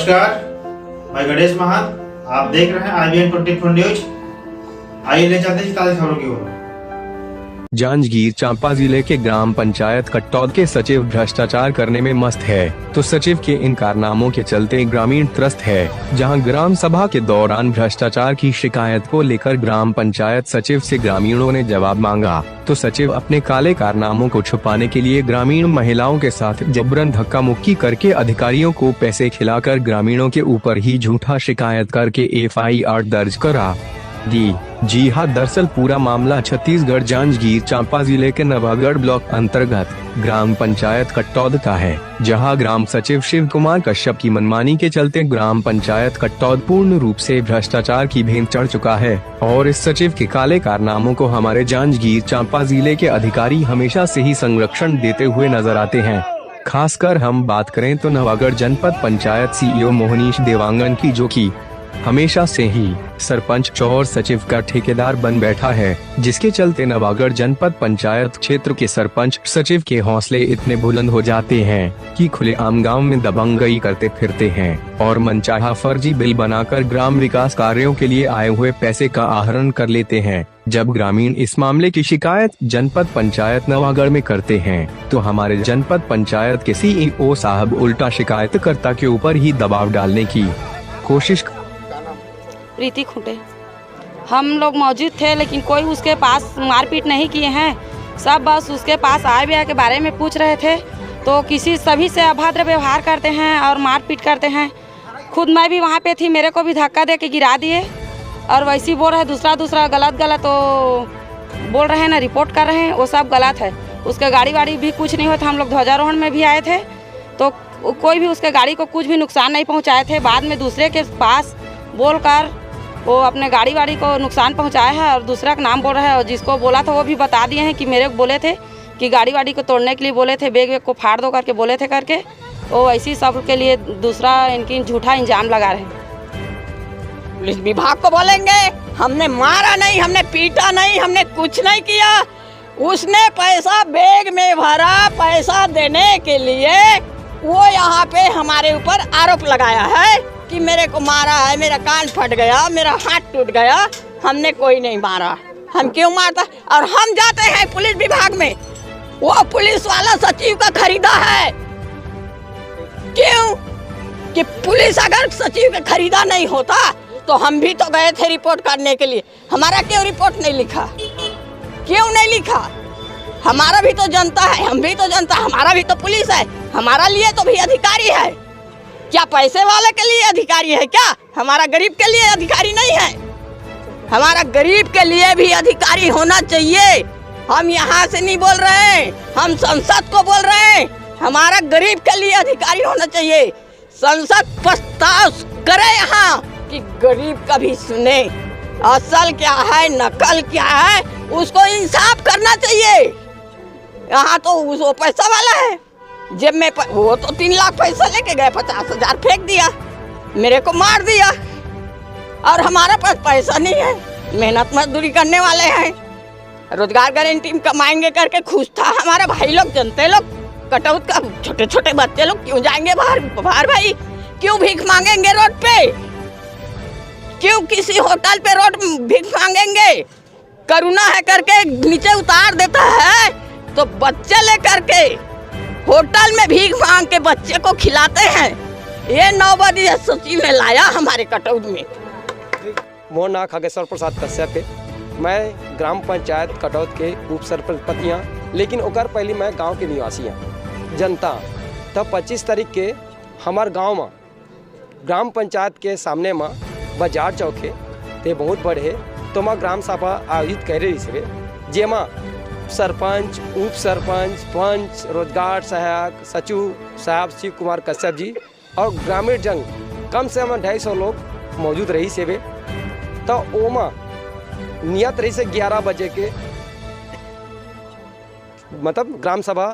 नमस्कार, मैं गणेश महान। आप देख रहे हैं IBN 24 न्यूज। आइए ले चलते हैं ताज़ा खबरों की ओर। जांजगीर चांपा जिले के ग्राम पंचायत कटौद के सचिव भ्रष्टाचार करने में मस्त है, तो सचिव के इन कारनामों के चलते ग्रामीण त्रस्त है। जहां ग्राम सभा के दौरान भ्रष्टाचार की शिकायत को लेकर ग्राम पंचायत सचिव से ग्रामीणों ने जवाब मांगा, तो सचिव अपने काले कारनामों को छुपाने के लिए ग्रामीण महिलाओं के साथ जबरन धक्का मुक्की करके अधिकारियों को पैसे खिलाकर ग्रामीणों के ऊपर ही झूठा शिकायत करके FIR दर्ज करा दी। जी हां, दरअसल पूरा मामला छत्तीसगढ़ जांजगीर चांपा जिले के नवागढ़ ब्लॉक अंतर्गत ग्राम पंचायत कटौद का है, जहां ग्राम सचिव शिव कुमार कश्यप की मनमानी के चलते ग्राम पंचायत कटौद पूर्ण रूप से भ्रष्टाचार की भेंट चढ़ चुका है। और इस सचिव के काले कारनामों को हमारे जांजगीर चांपा जिले के अधिकारी हमेशा से ही संरक्षण देते हुए नजर आते हैं। खासकर हम बात करें तो नवागढ़ जनपद पंचायत CEO मोहनीश देवांगन की, जो कि हमेशा से ही सरपंच और सचिव का ठेकेदार बन बैठा है, जिसके चलते नवागढ़ जनपद पंचायत क्षेत्र के सरपंच सचिव के हौसले इतने बुलंद हो जाते हैं कि खुलेआम गांव में दबंगई करते फिरते हैं और मनचाहा फर्जी बिल बनाकर ग्राम विकास कार्यों के लिए आए हुए पैसे का आहरण कर लेते हैं। जब ग्रामीण इस मामले की शिकायत जनपद पंचायत नवागढ़ में करते हैं, तो हमारे जनपद पंचायत के CEO साहब उल्टा शिकायतकर्ता के ऊपर ही दबाव डालने की कोशिश। प्रीति खूंटे हम लोग मौजूद थे, लेकिन कोई उसके पास मारपीट नहीं किए हैं। सब बस उसके पास आए व्यय के बारे में पूछ रहे थे, तो सभी से अभद्र व्यवहार करते हैं और मारपीट करते हैं। खुद मैं भी वहाँ पे थी, मेरे को भी धक्का दे के गिरा दिए और वैसे ही बोल रहे दूसरा गलत तो बोल रहे हैं ना, रिपोर्ट कर रहे हैं, वो सब गलत है। उसके गाड़ी वाड़ी भी कुछ नहीं होता। हम लोग ध्वजारोहण में भी आए थे, तो कोई भी उसके गाड़ी को कुछ भी नुकसान नहीं पहुँचाए थे। बाद में दूसरे के पास बोलकर वो अपने गाड़ी वाड़ी को नुकसान पहुंचाया है और दूसरा का नाम बोल रहा है। और जिसको बोला था वो भी बता दिए हैं कि मेरे को बोले थे कि गाड़ी वाड़ी को तोड़ने के लिए बोले थे, बैग को फाड़ दो करके बोले थे करके। वो ऐसी सब के लिए दूसरा इनकी झूठा इंजाम लगा रहे हैं। पुलिस विभाग को बोलेंगे हमने मारा नहीं, हमने पीटा नहीं, हमने कुछ नहीं किया। उसने पैसा बैग में भरा, पैसा देने के लिए वो यहाँ पे हमारे ऊपर आरोप लगाया है कि मेरे को मारा है, मेरा कान फट गया, मेरा हाथ टूट गया। हमने कोई नहीं मारा। हम क्यों मारता? और हम जाते हैं पुलिस विभाग में, वो पुलिस वाला सचिव का खरीदा है। क्यों? कि पुलिस अगर सचिव का खरीदा नहीं होता तो हम भी तो गए थे रिपोर्ट करने के लिए। हमारा क्यों रिपोर्ट नहीं लिखा? क्यों नहीं लिखा? हमारा भी तो जनता है, हम भी तो जनता, हमारा भी तो पुलिस है, हमारा लिए तो भी अधिकारी है। क्या पैसे वाले के लिए अधिकारी है क्या? हमारा गरीब के लिए अधिकारी नहीं है। हमारा गरीब के लिए भी अधिकारी होना चाहिए। हम यहाँ से नहीं बोल रहे हैं, हम संसद को बोल रहे हैं। हमारा गरीब के लिए अधिकारी होना चाहिए। संसद प्रस्ताव करे यहाँ कि गरीब का भी सुने, असल क्या है नकल क्या है, उसको इंसाफ करना चाहिए। यहाँ तो वो पैसा वाला है, जेब में वो तो 3 लाख पैसा लेके गए, 50,000 फेंक दिया, मेरे को मार दिया। और हमारा पास पैसा नहीं है, मेहनत मजदूरी करने वाले हैं, रोजगार गारंटी में कमाएंगे करके खुश था हमारा भाई लोग, जनते लोग। कटौत का छोटे छोटे बच्चे लोग क्यों जाएंगे बाहर भाई? क्यों भीख मांगेंगे रोड पे? क्यों किसी होटल पे रोड भीख मांगेंगे? करुणा है करके नीचे उतार देता है, तो बच्चे लेकर के होटल में भीख मांग के बच्चे को खिलाते हैं। ये नौबदी सचिव ने लाया हमारे कटौद में। मोर नाम खगेश्वर प्रसाद कश्यप है। मैं ग्राम पंचायत कटौद के उप सरपंच, लेकिन ओकर पहले मैं गांव के निवासी हैं, जनता। तब 25 तारीख के हमार गांव में ग्राम पंचायत के सामने में बाजार चौक है, ते बहुत बड़े है। तो मैं ग्राम सभा आयोजित कर रही से, जेमा सरपंच, उप सरपंच, पंच, रोजगार सहायक, सचिव साहब शिव कुमार कश्यप जी और ग्रामीण जन कम से कम 250 लोग मौजूद रही से। तो ओमा नियत रही से 11 बजे के मतलब ग्राम सभा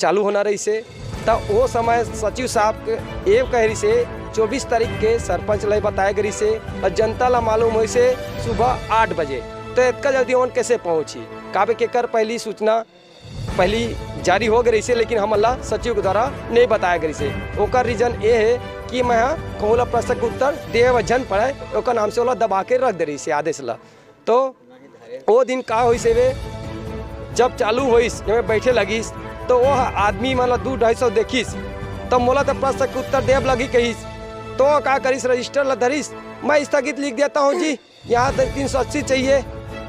चालू होना रही से। तब वो समय सचिव साहब के एक कह रही से 24 तारीख के सरपंच लाई बताए गई से और जनता ला मालूम हुई से सुबह 8 बजे। तो इतना जल्दी ओन कैसे पहुँची? काबे के कर पहली सूचना पहली जारी हो गई से, लेकिन हम अल्लाह सचिव के द्वारा नहीं बताया गई से। ओकर रीजन ये है कि कि मैं कहूँला प्रश्न के उत्तर दे वजन पड़े ओकर नाम से ओला दबा के रख दे रही से आदेश ला। तो वो दिन का हुई से वे जब चालू होइस मैं बैठे लगिस तो वो आदमी मतलब 200-250 देखिस तब मोला तो प्रश्न के उत्तर देव लगी कहिस तो का करिस रजिस्टर ला धरिस मैं स्थगित लिख देता हूँ जी, यहाँ तक 380 चाहिए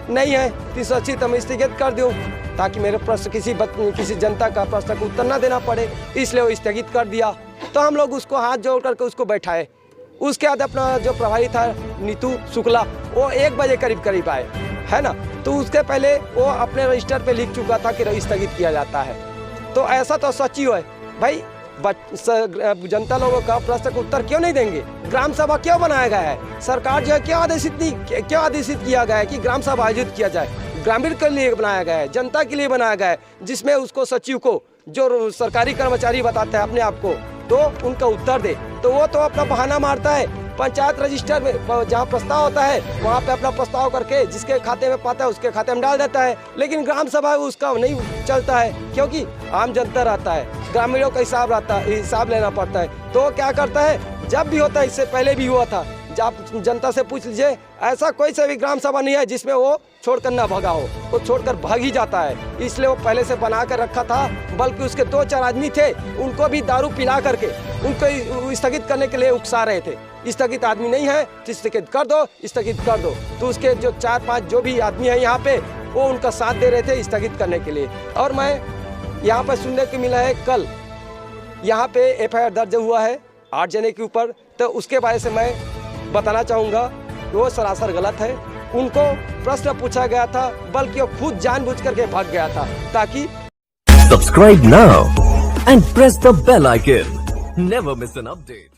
नहीं है 380 तो मैं स्थगित कर दूँ ताकि मेरे प्रश्न किसी जनता का प्रश्न का उत्तर ना देना पड़े, इसलिए वो स्थगित कर दिया। तो हम लोग उसको हाथ जोड़ करके उसको बैठाए। उसके बाद अपना जो प्रभारी था नीतू शुक्ला वो 1 बजे करीब आए, है ना। तो उसके पहले वो अपने रजिस्टर पे लिख चुका था कि स्थगित किया जाता है। तो ऐसा तो सच ही है भाई, जनता लोगों का प्रश्न का उत्तर क्यों नहीं देंगे? ग्राम सभा क्यों बनाया गया है? सरकार जो है क्यों आदेशित किया गया है कि ग्राम सभा आयोजित किया जाए? ग्रामीण के लिए बनाया गया है, जनता के लिए बनाया गया है, जिसमें उसको सचिव को जो सरकारी कर्मचारी बताते हैं अपने आप को तो उनका उत्तर दे। तो वो तो अपना बहाना मारता है। पंचायत रजिस्टर में जहाँ प्रस्ताव होता है वहाँ पे अपना प्रस्ताव करके जिसके खाते में पाता है उसके खाते में डाल देता है, लेकिन ग्राम सभा उसका नहीं चलता है क्योंकि आम जनता रहता है, ग्रामीणों का हिसाब लेना पड़ता है। तो क्या करता है, जब भी होता है, इससे पहले भी हुआ था, जब जनता से पूछ लीजिए, ऐसा कोई सा भी ग्राम सभा नहीं है जिसमें वो छोड़कर ना भगा हो, वो छोड़कर भाग ही जाता है। इसलिए वो पहले से बना कर रखा था, बल्कि उसके 2-4 आदमी थे उनको भी दारू पिला करके उनको स्थगित करने के लिए उकसा रहे थे। स्थगित आदमी नहीं है तो स्थगित कर दो, स्थगित कर दो। तो उसके जो 4-5 जो भी आदमी है यहाँ पे वो उनका साथ दे रहे थे स्थगित करने के लिए। और मैं यहाँ पर सुनने को मिला है कल यहाँ पे FIR दर्ज हुआ है 8 जने के ऊपर, तो उसके बारे से मैं बताना चाहूँगा वो सरासर गलत है। उनको प्रश्न पूछा गया था, बल्कि वो खुद जानबूझ करके भाग गया था ताकि Subscribe now and press the bell icon. Never miss an update.